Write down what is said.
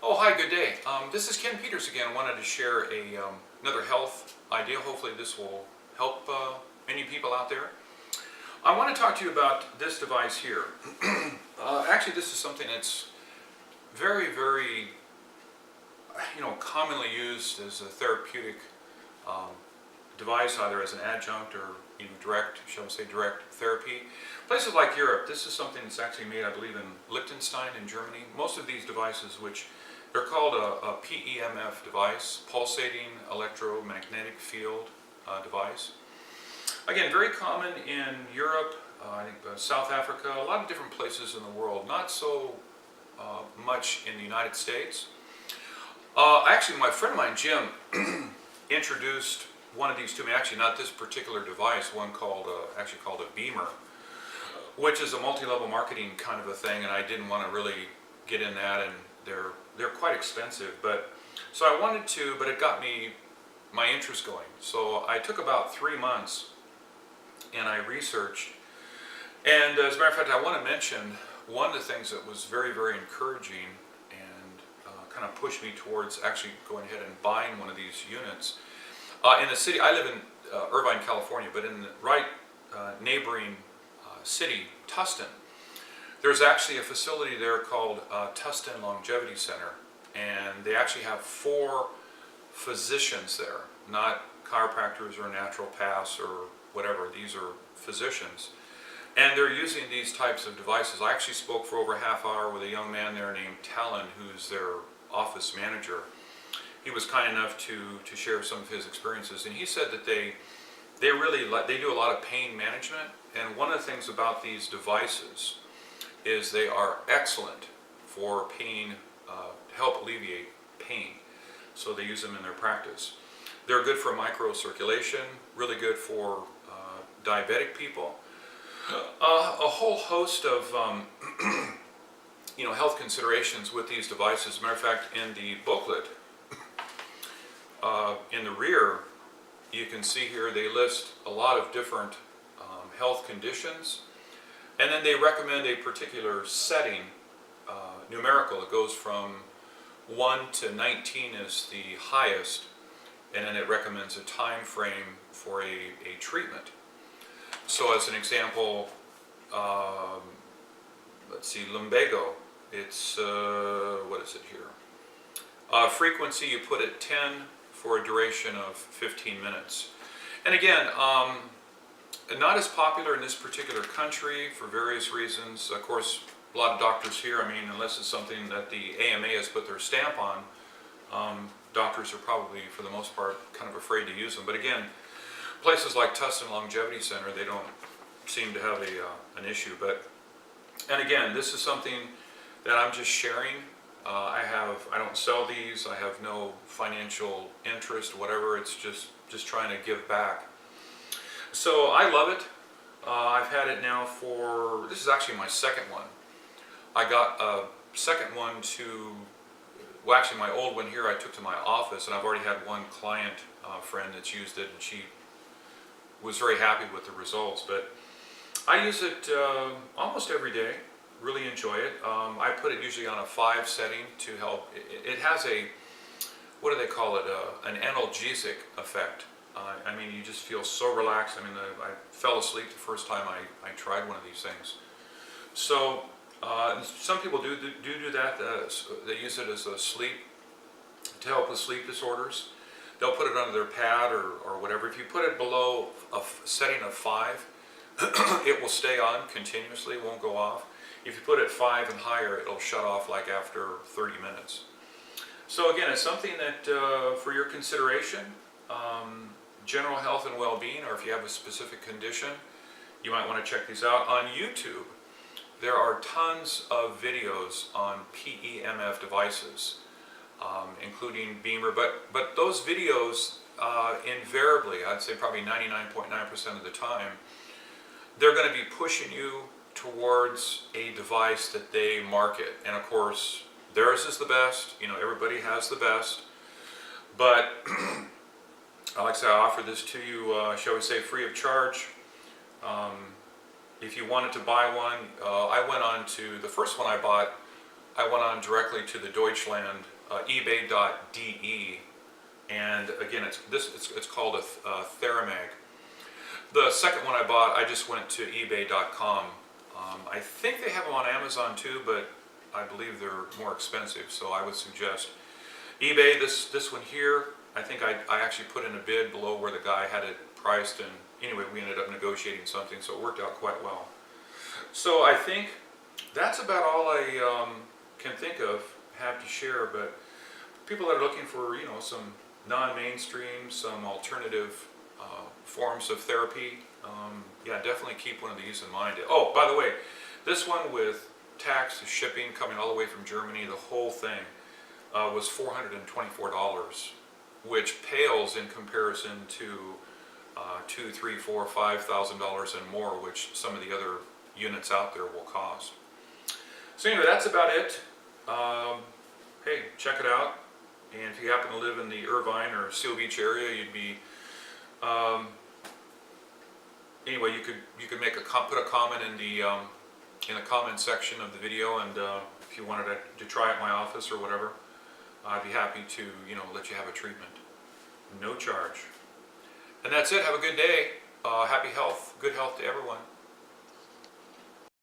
Oh, hi, good day. This is Ken Peters again. I wanted to share another health idea. Hopefully this will help many people out there. I want to talk to you about this device here. Actually, this is something that's very, commonly used as a therapeutic um, device, either as an adjunct or direct, shall we say, direct therapy. Places like Europe, this is something that's actually made, I believe, in Liechtenstein in Germany. Most of these devices, which they're called a PEMF device, pulsating electromagnetic field device. Again, very common in Europe, I think South Africa, a lot of different places in the world. Not so much in the United States. Actually, my friend of mine, Jim, introduced one of these to me. Actually, not this particular device. One called actually called a Beamer, which is a multi-level marketing kind of a thing. And I didn't want to really get in that, and they're quite expensive. But so I wanted to, but it got me my interest going. So I took about 3 months and I researched. And as a matter of fact, I want to mention one of the things that was very encouraging and kind of pushed me towards actually going ahead and buying one of these units. In the city, I live in Irvine, California, but in the right neighboring city, Tustin, there's actually a facility there called Tustin Longevity Center, and they actually have 4 physicians there, not chiropractors or naturopaths or whatever. These are physicians, and they're using these types of devices. I actually spoke for over a half hour with a young man there named Talon, who's their office manager. He was kind enough to share some of his experiences, and he said that they do a lot of pain management, and one of the things about these devices is they are excellent for pain, to help alleviate pain. So they use them in their practice. They're good for microcirculation, really good for diabetic people. A whole host of health considerations with these devices. As a matter of fact, in the booklet, in the rear, you can see here they list a lot of different health conditions, and then they recommend a particular setting, numerical. It goes from 1 to 19 is the highest, and then it recommends a time frame for a treatment. So as an example, let's see, lumbago, it's, what is it here? Frequency, you put at 10 for a duration of 15 minutes. And again, not as popular in this particular country for various reasons. Of course, a lot of doctors here, I mean, unless it's something that the AMA has put their stamp on, doctors are probably, for the most part, kind of afraid to use them. But again, places like Tustin Longevity Center, they don't seem to have an issue. And again, this is something that I'm just sharing. I don't sell these. I have no financial interest, whatever. It's just trying to give back. So I love it. I've had it now for, this is actually my second one. I got a second one well, actually my old one here I took to my office, and I've already had one client friend that's used it, and she was very happy with the results. But I use it almost every day. Really enjoy it. I put it usually on a 5 setting to help. It has a, what do they call it, an analgesic effect. I mean, you just feel so relaxed. I mean, I fell asleep the first time I tried one of these things. So some people do that. They use it as a sleep, to help with sleep disorders. They'll put it under their pad or whatever. If you put it below a setting of 5, it will stay on continuously, it won't go off. If you put it 5 and higher, it'll shut off like after 30 minutes. So again, it's something that for your consideration, general health and well-being, or if you have a specific condition, you might want to check these out. On YouTube, there are tons of videos on PEMF devices, including Beamer, but those videos invariably, I'd say probably 99.9% of the time, they're going to be pushing you towards a device that they market. And of course, theirs is the best. Everybody has the best. But like I said, I offer this to you, shall we say, free of charge. If you wanted to buy one, I went on to, the first one I bought I went on directly to the Deutschland ebay.de, and again, it's called a Thera Mag. The second one I bought, I just went to ebay.com. I think they have them on Amazon too, but I believe they're more expensive, so I would suggest eBay. This one here, I think I actually put in a bid below where the guy had it priced, and anyway, we ended up negotiating something, so it worked out quite well. So I think that's about all I can think of, have to share. But people that are looking for, you know, some non-mainstream, some alternative forms of therapy, yeah, definitely keep one of these in mind. Oh, by the way, this one with tax, shipping, coming all the way from Germany, the whole thing was $424, which pales in comparison to $2,000, $3,000, $4,000, $5,000 and more, which some of the other units out there will cost. So anyway, that's about it. Hey, check it out. And if you happen to live in the Irvine or Seal Beach area, you'd be anyway, you could make put a comment in the comment section of the video, and if you wanted to try it in my office or whatever, I'd be happy to, you know, let you have a treatment, no charge. And that's it. Have a good day. Happy health, good health to everyone.